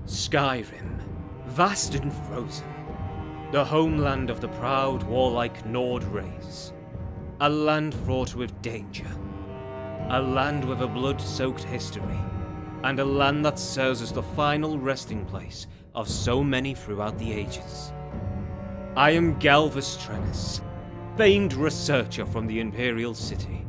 Skyrim, vast and frozen, the homeland of the proud, warlike Nord race. A land fraught with danger. A land with a blood-soaked history. And a land that serves as the final resting place of so many throughout the ages. I am Galvus famed researcher from the Imperial City.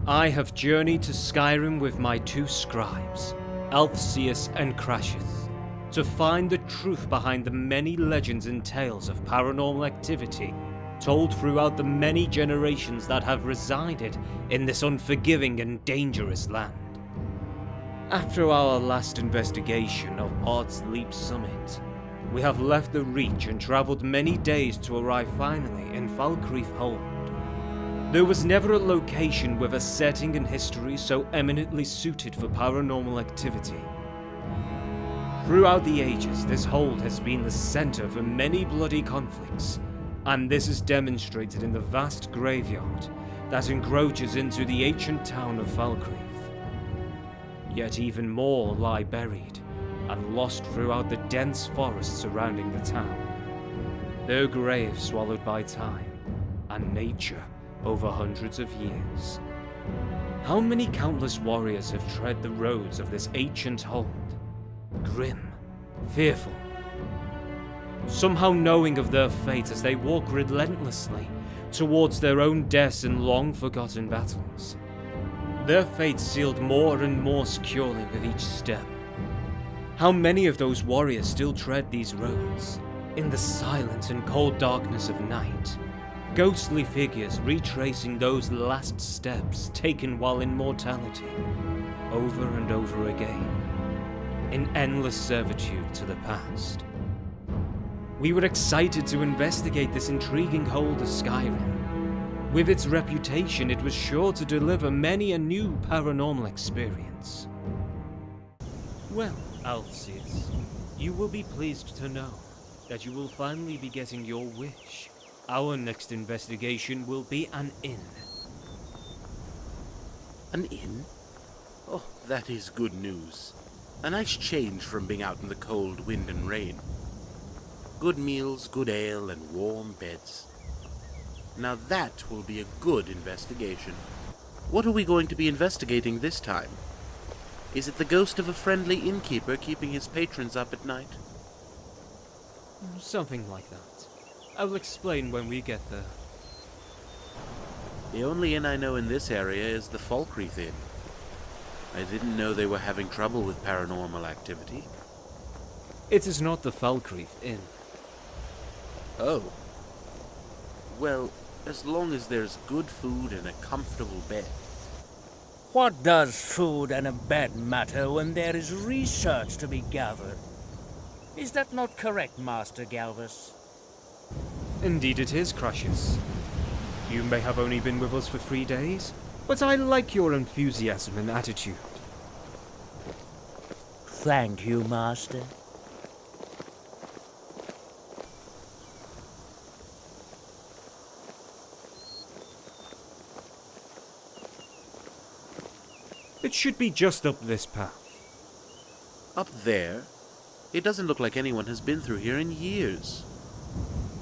I have journeyed to Skyrim with my two scribes, Alfsius and Crashes, to find the truth behind the many legends and tales of paranormal activity told throughout the many generations that have resided in this unforgiving and dangerous land. After our last investigation of Pod's Leap Summit, we have left the Reach and travelled many days to arrive finally in Falkreath Hold. There was never a location with a setting and history so eminently suited for paranormal activity. Throughout the ages, this hold has been the centre for many bloody conflicts, and this is demonstrated in the vast graveyard that encroaches into the ancient town of Falkreath. Yet even more lie buried and lost throughout the dense forest surrounding the town, their graves swallowed by time and nature over hundreds of years. How many countless warriors have tread the roads of this ancient hold, grim, fearful, somehow knowing of their fate as they walk relentlessly towards their own deaths in long-forgotten battles. Their fate sealed more and more securely with each step. How many of those warriors still tread these roads, in the silent and cold darkness of night? Ghostly figures retracing those last steps taken while in mortality, over and over again, in endless servitude to the past. We were excited to investigate this intriguing hold of Skyrim. With its reputation, it was sure to deliver many a new paranormal experience. Well, Alfsius, you will be pleased to know that you will finally be getting your wish. Our next investigation will be an inn. An inn? Oh, that is good news. A nice change from being out in the cold wind and rain. Good meals, good ale, and warm beds. Now that will be a good investigation. What are we going to be investigating this time? Is it the ghost of a friendly innkeeper keeping his patrons up at night? Something like that. I will explain when we get there. The only inn I know in this area is the Falkreath Inn. I didn't know they were having trouble with paranormal activity. It is not the Falkreath Inn. Oh. Well, as long as there's good food and a comfortable bed. What does food and a bed matter when there is research to be gathered? Is that not correct, Master Galvus? Indeed it is, Crashes. You may have only been with us for 3 days, but I like your enthusiasm and attitude. Thank you, Master. It should be just up this path. Up there? It doesn't look like anyone has been through here in years.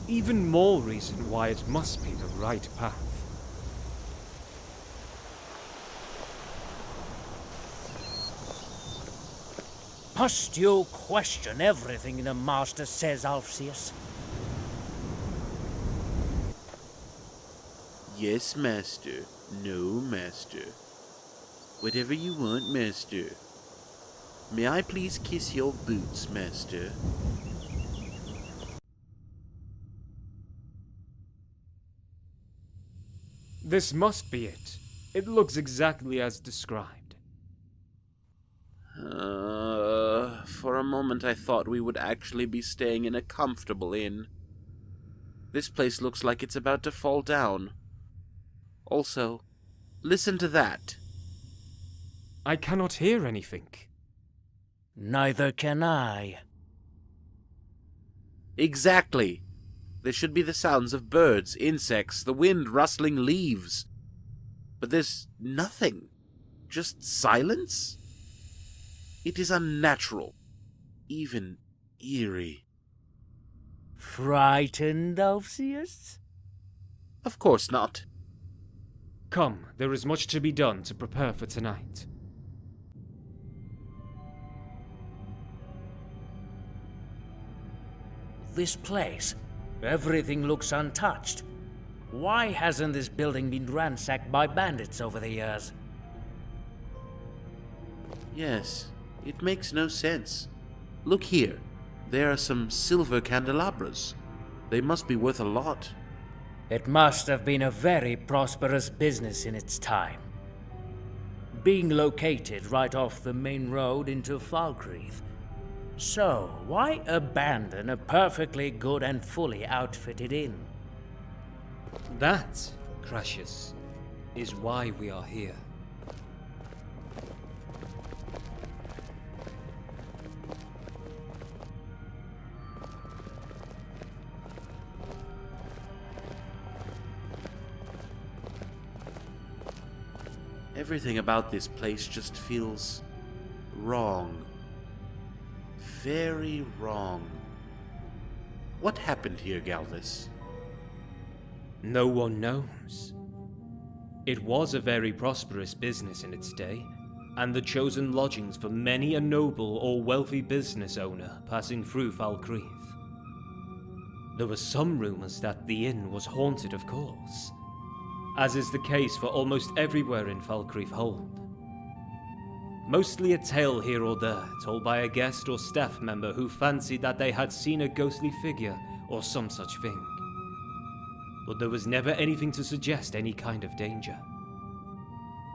Even more reason why it must be the right path. Must you question everything the Master says, Alfsius? Yes, Master. No, Master. Whatever you want, Master. May I please kiss your boots, Master? This must be it. It looks exactly as described. For a moment I thought we would actually be staying in a comfortable inn. This place looks like it's about to fall down. Also, listen to that. I cannot hear anything. Neither can I. Exactly. There should be the sounds of birds, insects, the wind rustling leaves. But there's nothing. Just silence? It is unnatural. even eerie. Frightened, Alfsius? Of course not. Come, there is much to be done to prepare for tonight. This place, everything looks untouched. Why hasn't this building been ransacked by bandits over the years? Yes, it makes no sense. Look here. There are some silver candelabras. They must be worth a lot. It must have been a very prosperous business in its time. Being located right off the main road into Falkreath. So, why abandon a perfectly good and fully outfitted inn? That, Crassus, is why we are here. Everything about this place just feels wrong. Very wrong. What happened here, Galvus? No one knows. It was a very prosperous business in its day, and the chosen lodgings for many a noble or wealthy business owner passing through Falkreath. There were some rumors that the inn was haunted, of course, as is the case for almost everywhere in Falkreath Hold. Mostly a tale here or there, told by a guest or staff member who fancied that they had seen a ghostly figure or some such thing. But there was never anything to suggest any kind of danger.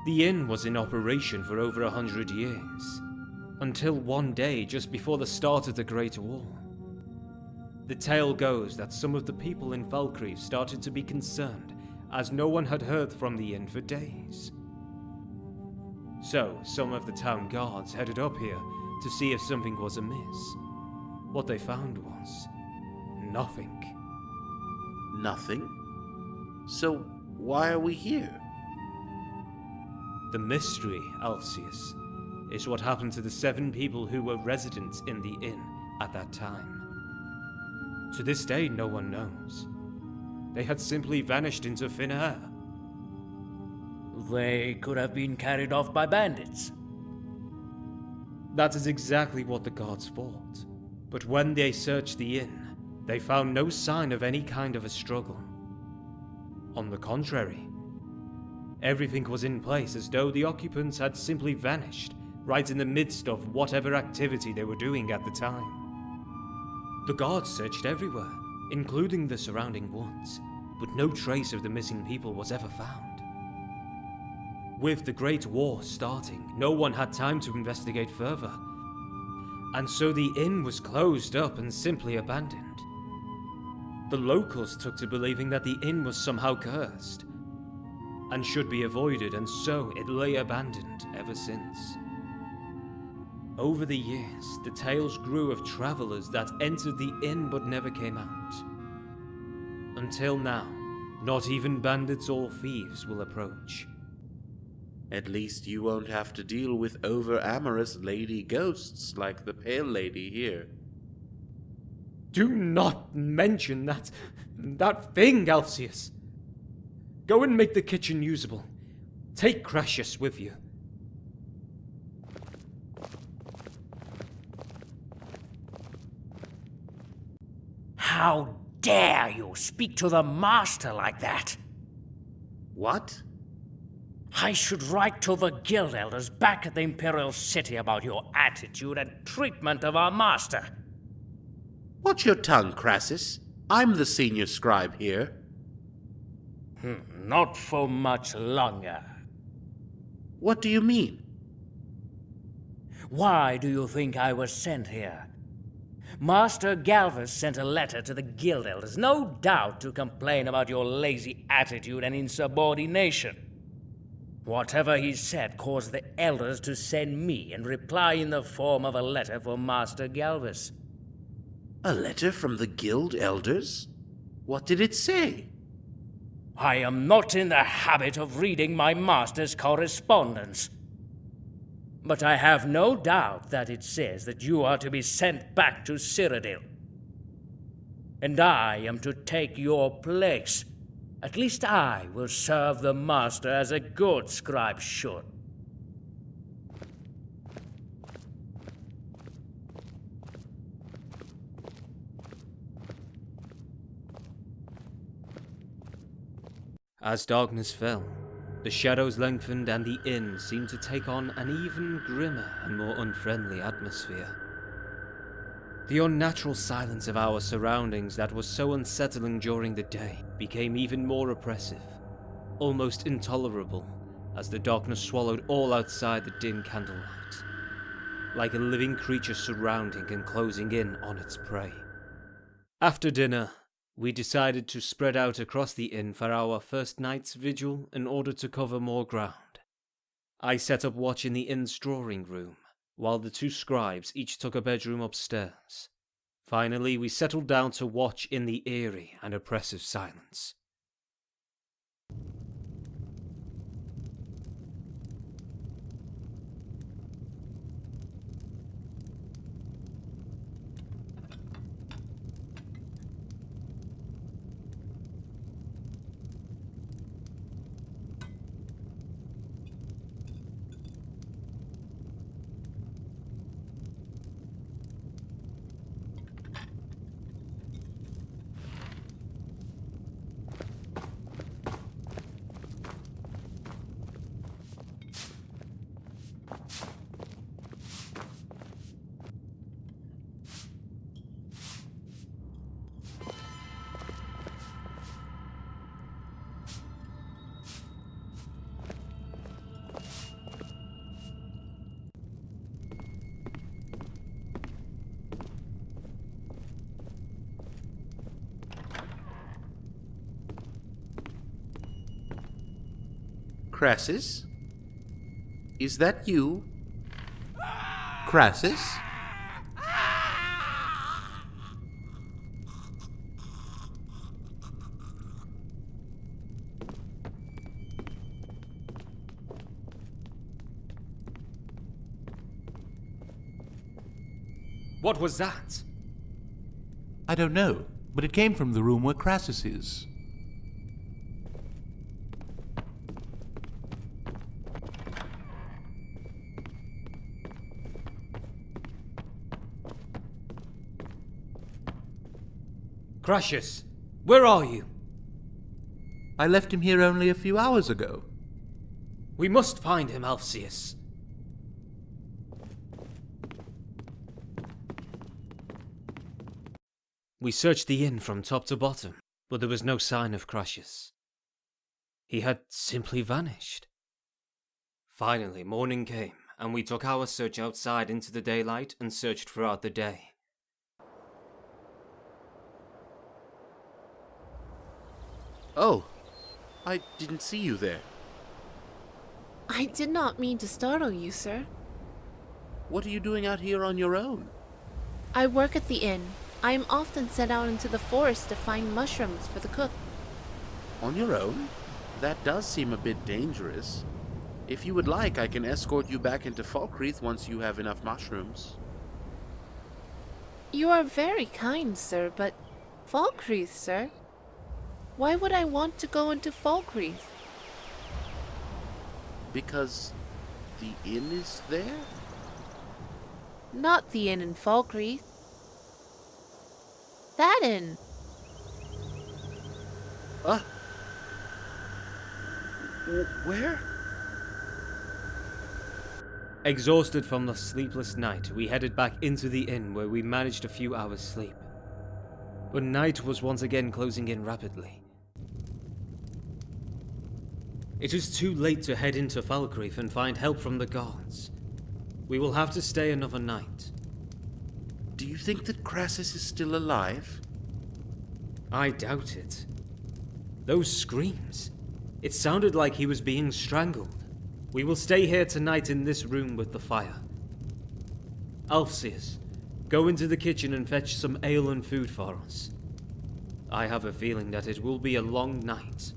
The inn was in operation for over 100 years, until one day just before the start of the Great War. The tale goes that some of the people in Falkreath started to be concerned, as no one had heard from the inn for days. So, some of the town guards headed up here to see if something was amiss. What they found was nothing. Nothing? So, why are we here? The mystery, Alfsius, is what happened to the 7 people who were residents in the inn at that time. To this day, no one knows. They had simply vanished into thin air. They could have been carried off by bandits. That is exactly what the guards thought. But when they searched the inn, they found no sign of any kind of a struggle. On the contrary, everything was in place as though the occupants had simply vanished right in the midst of whatever activity they were doing at the time. The guards searched everywhere, including the surrounding woods, but no trace of the missing people was ever found. With the Great War starting, no one had time to investigate further, and so the inn was closed up and simply abandoned. The locals took to believing that the inn was somehow cursed, and should be avoided, and so it lay abandoned ever since. Over the years, the tales grew of travelers that entered the inn but never came out. Until now, not even bandits or thieves will approach. At least you won't have to deal with over-amorous lady ghosts like the Pale Lady here. Do not mention that thing, Alfsius. Go and make the kitchen usable. Take Crassus with you. How dare you speak to the master like that? What? I should write to the guild elders back at the Imperial City about your attitude and treatment of our master. Watch your tongue, Crassus. I'm the senior scribe here. Not for much longer. What do you mean? Why do you think I was sent here? Master Galvus sent a letter to the guild elders, no doubt to complain about your lazy attitude and insubordination. Whatever he said caused the elders to send me and reply in the form of a letter for Master Galvus. A letter from the guild elders? What did it say? I am not in the habit of reading my master's correspondence. But I have no doubt that it says that you are to be sent back to Cyrodiil. And I am to take your place. At least I will serve the Master as a good scribe should. As darkness fell, the shadows lengthened and the inn seemed to take on an even grimmer and more unfriendly atmosphere. The unnatural silence of our surroundings that was so unsettling during the day became even more oppressive, almost intolerable, as the darkness swallowed all outside the dim candlelight, like a living creature surrounding and closing in on its prey. After dinner, we decided to spread out across the inn for our first night's vigil in order to cover more ground. I set up watch in the inn's drawing room, while the two scribes each took a bedroom upstairs. Finally, we settled down to watch in the eerie and oppressive silence. Crassus? Is that you? Crassus? What was that? I don't know, but it came from the room where Crassus is. Crassus, where are you? I left him here only a few hours ago. We must find him, Alfsius. We searched the inn from top to bottom, but there was no sign of Crassus. He had simply vanished. Finally, morning came, and we took our search outside into the daylight and searched throughout the day. Oh, I didn't see you there. I did not mean to startle you, sir. What are you doing out here on your own? I work at the inn. I am often sent out into the forest to find mushrooms for the cook. On your own? That does seem a bit dangerous. If you would like, I can escort you back into Falkreath once you have enough mushrooms. You are very kind, sir, but Falkreath, sir? Why would I want to go into Falkreath? Because the inn is there? Not the inn in Falkreath. That inn. Where? Exhausted from the sleepless night, we headed back into the inn where we managed a few hours' sleep. But night was once again closing in rapidly. It was too late to head into Falkreath and find help from the guards. We will have to stay another night. Do you think that Crassus is still alive? I doubt it. Those screams. It sounded like he was being strangled. We will stay here tonight in this room with the fire. Alfsius, go into the kitchen and fetch some ale and food for us. I have a feeling that it will be a long night.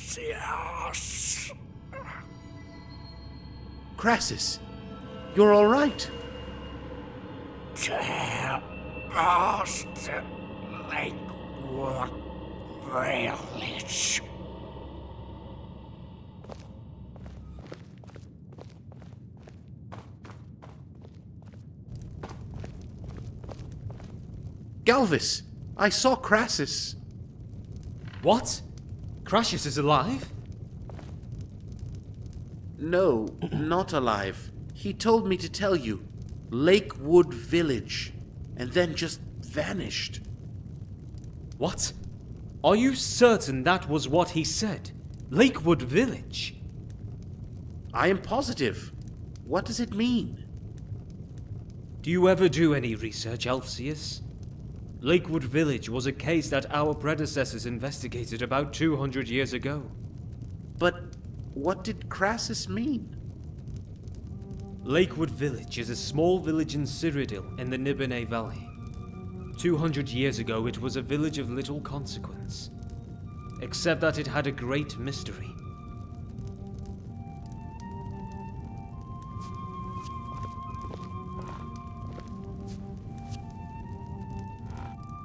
Alfsius. Crassus, you're all right. Tell us to Lakewood Village. Galvus, I saw Crassus. What? Crassus is alive? No, not alive. He told me to tell you. Lakewood Village. And then just vanished. What? Are you certain that was what he said? Lakewood Village? I am positive. What does it mean? Do you ever do any research, Alfsius? Lakewood Village was a case that our predecessors investigated about 200 years ago. But what did Crassus mean? Lakewood Village is a small village in Cyrodiil in the Nibene Valley. 200 years ago, it was a village of little consequence, except that it had a great mystery.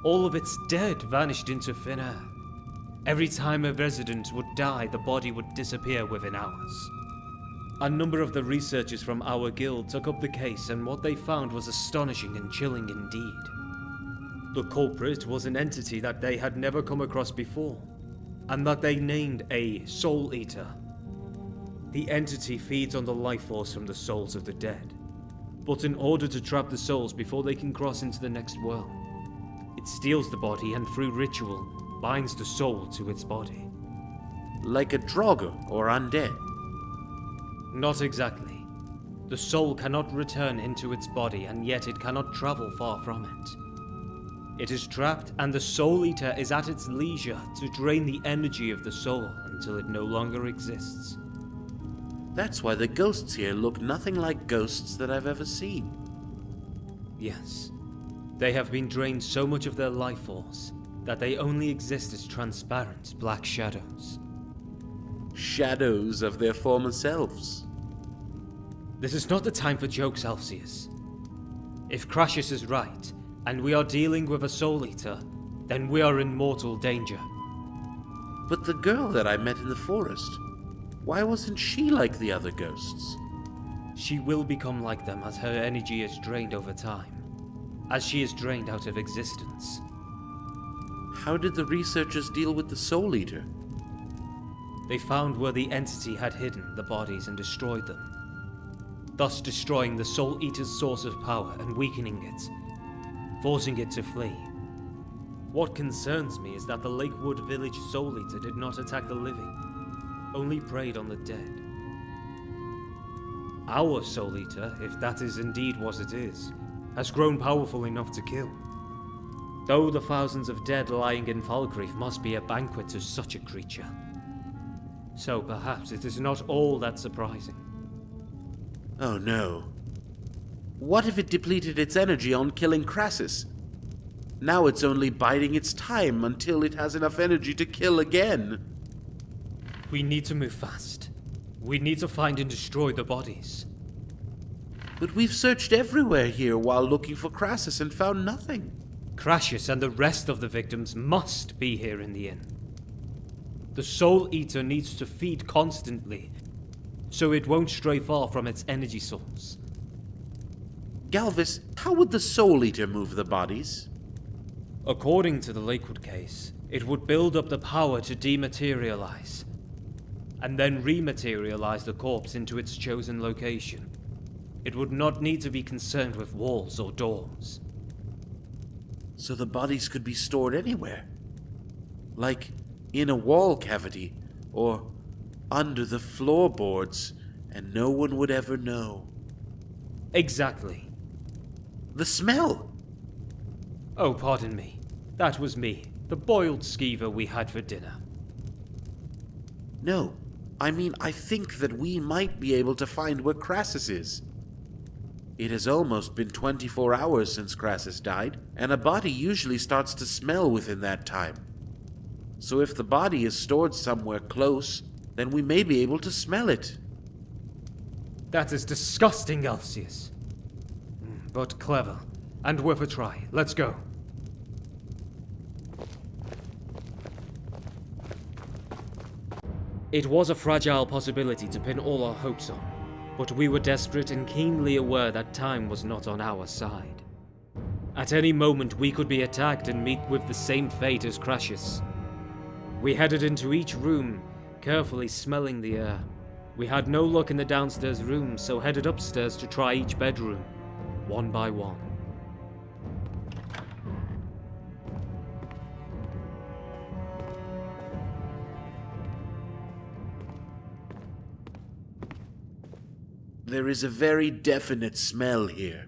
All of its dead vanished into thin air. Every time a resident would die, the body would disappear within hours. A number of the researchers from our guild took up the case, and what they found was astonishing and chilling indeed. The culprit was an entity that they had never come across before, and that they named a Soul Eater. The entity feeds on the life force from the souls of the dead, but in order to trap the souls before they can cross into the next world, it steals the body and through ritual binds the soul to its body. Like a Draugr or undead? Not exactly. The soul cannot return into its body, and yet it cannot travel far from it. It is trapped, and the Soul Eater is at its leisure to drain the energy of the soul until it no longer exists. That's why the ghosts here look nothing like ghosts that I've ever seen. Yes. They have been drained so much of their life force that they only exist as transparent black shadows. Shadows of their former selves. This is not the time for jokes, Alfsius. If Crassus is right, and we are dealing with a Soul Eater, then we are in mortal danger. But the girl that I met in the forest, why wasn't she like the other ghosts? She will become like them as her energy is drained over time, as she is drained out of existence. How did the researchers deal with the Soul Eater? They found where the entity had hidden the bodies and destroyed them, thus destroying the Soul Eater's source of power and weakening it, forcing it to flee. What concerns me is that the Lakewood Village Soul Eater did not attack the living, only preyed on the dead. Our Soul Eater, if that is indeed what it is, has grown powerful enough to kill. Though the thousands of dead lying in Falkreath must be a banquet to such a creature. So perhaps it is not all that surprising. Oh no. What if it depleted its energy on killing Crassus? Now it's only biding its time until it has enough energy to kill again. We need to move fast. We need to find and destroy the bodies. But we've searched everywhere here while looking for Crassus and found nothing. Crassus and the rest of the victims must be here in the inn. The Soul Eater needs to feed constantly, so it won't stray far from its energy source. Galvus, how would the Soul Eater move the bodies? According to the Lakewood case, it would build up the power to dematerialize, and then rematerialize the corpse into its chosen location. It would not need to be concerned with walls or doors. So the bodies could be stored anywhere? Like in a wall cavity, or under the floorboards, and no one would ever know. Exactly. The smell! Oh, pardon me. That was me, the boiled skeever we had for dinner. No, I mean, I think that we might be able to find where Crassus is. It has almost been 24 hours since Crassus died, and a body usually starts to smell within that time. So if the body is stored somewhere close, then we may be able to smell it. That is disgusting, Alfsius. But clever, and worth a try. Let's go. It was a fragile possibility to pin all our hopes on, but we were desperate and keenly aware that time was not on our side. At any moment we could be attacked and meet with the same fate as Crassus. We headed into each room, carefully smelling the air. We had no luck in the downstairs rooms, so headed upstairs to try each bedroom, one by one. There is a very definite smell here.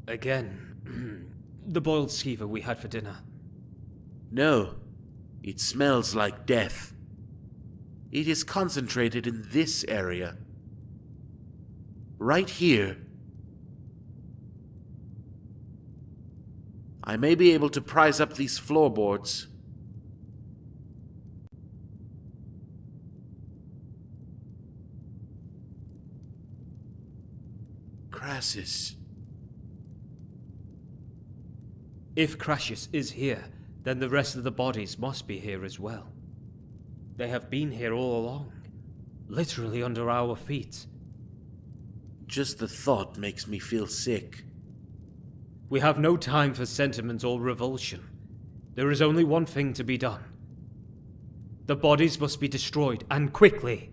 Again, the boiled skeever we had for dinner. No, it smells like death. It is concentrated in this area. Right here. I may be able to prise up these floorboards. Crassus. If Crassus is here, then the rest of the bodies must be here as well. They have been here all along, literally under our feet. Just the thought makes me feel sick. We have no time for sentiment or revulsion. There is only one thing to be done. The bodies must be destroyed, and quickly.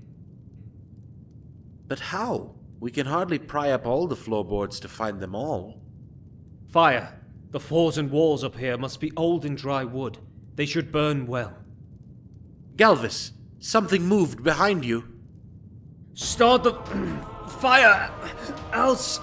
But how? We can hardly pry up all the floorboards to find them all. Fire! The floors and walls up here must be old and dry wood. They should burn well. Galvus, something moved behind you. Start the fire! Else...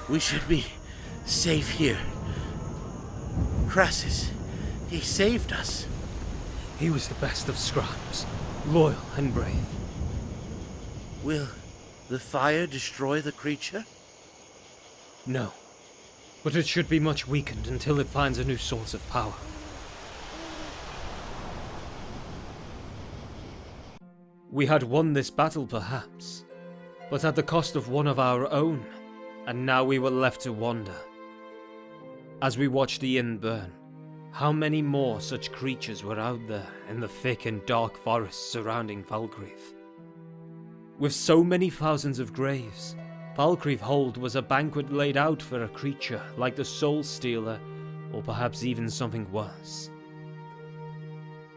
We should be safe here. Crassus, he saved us. He was the best of scribes, loyal and brave. Will the fire destroy the creature? No, but it should be much weakened until it finds a new source of power. We had won this battle perhaps, but at the cost of one of our own, and now we were left to wander. As we watched the inn burn, how many more such creatures were out there in the thick and dark forests surrounding Falkreath? With so many thousands of graves, Falkreath Hold was a banquet laid out for a creature like the Soul Stealer, or perhaps even something worse.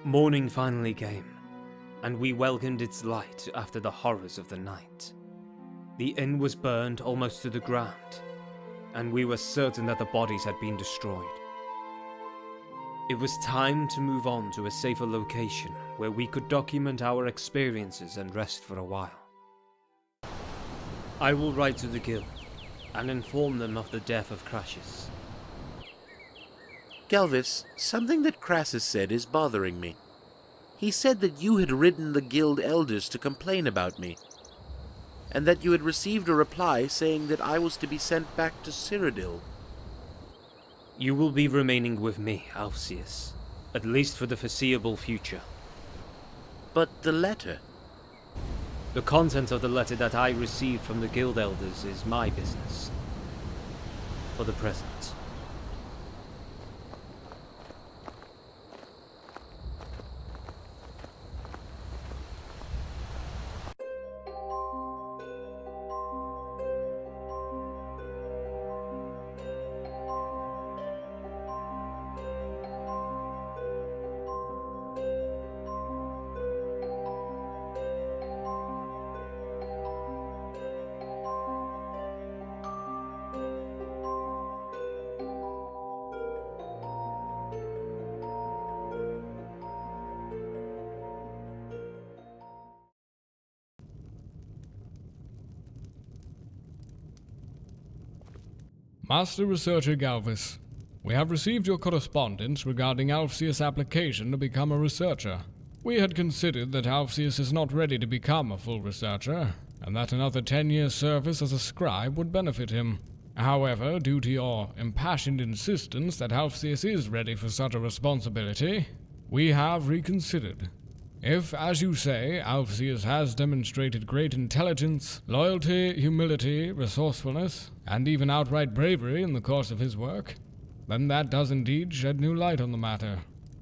Morning finally came, and we welcomed its light after the horrors of the night. The inn was burned almost to the ground, and we were certain that the bodies had been destroyed. It was time to move on to a safer location where we could document our experiences and rest for a while. I will write to the guild and inform them of the death of Crassus. Galvus, something that Crassus said is bothering me. He said that you had written the guild elders to complain about me, and that you had received a reply saying that I was to be sent back to Cyrodiil. You will be remaining with me, Alfsius, at least for the foreseeable future. But the letter? The content of the letter that I received from the guild elders is my business. For the present. Master Researcher Galvus, we have received your correspondence regarding Alfsius' application to become a researcher. We had considered that Alfsius is not ready to become a full researcher, and that another 10-year service as a scribe would benefit him. However, due to your impassioned insistence that Alfsius is ready for such a responsibility, we have reconsidered. If, as you say, Alfsius has demonstrated great intelligence, loyalty, humility, resourcefulness, and even outright bravery in the course of his work, then that does indeed shed new light on the matter.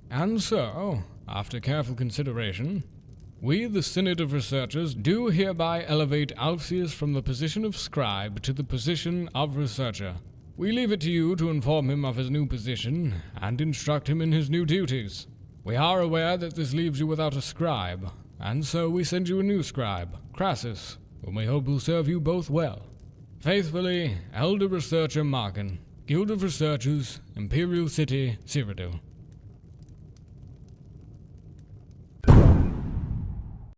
And so, after careful consideration, we, the Synod of Researchers, do hereby elevate Alfsius from the position of scribe to the position of researcher. We leave it to you to inform him of his new position and instruct him in his new duties. We are aware that this leaves you without a scribe, and so we send you a new scribe, Crassus, whom we hope will serve you both well. Faithfully, Elder Researcher Markin, Guild of Researchers, Imperial City, Cyrodiil.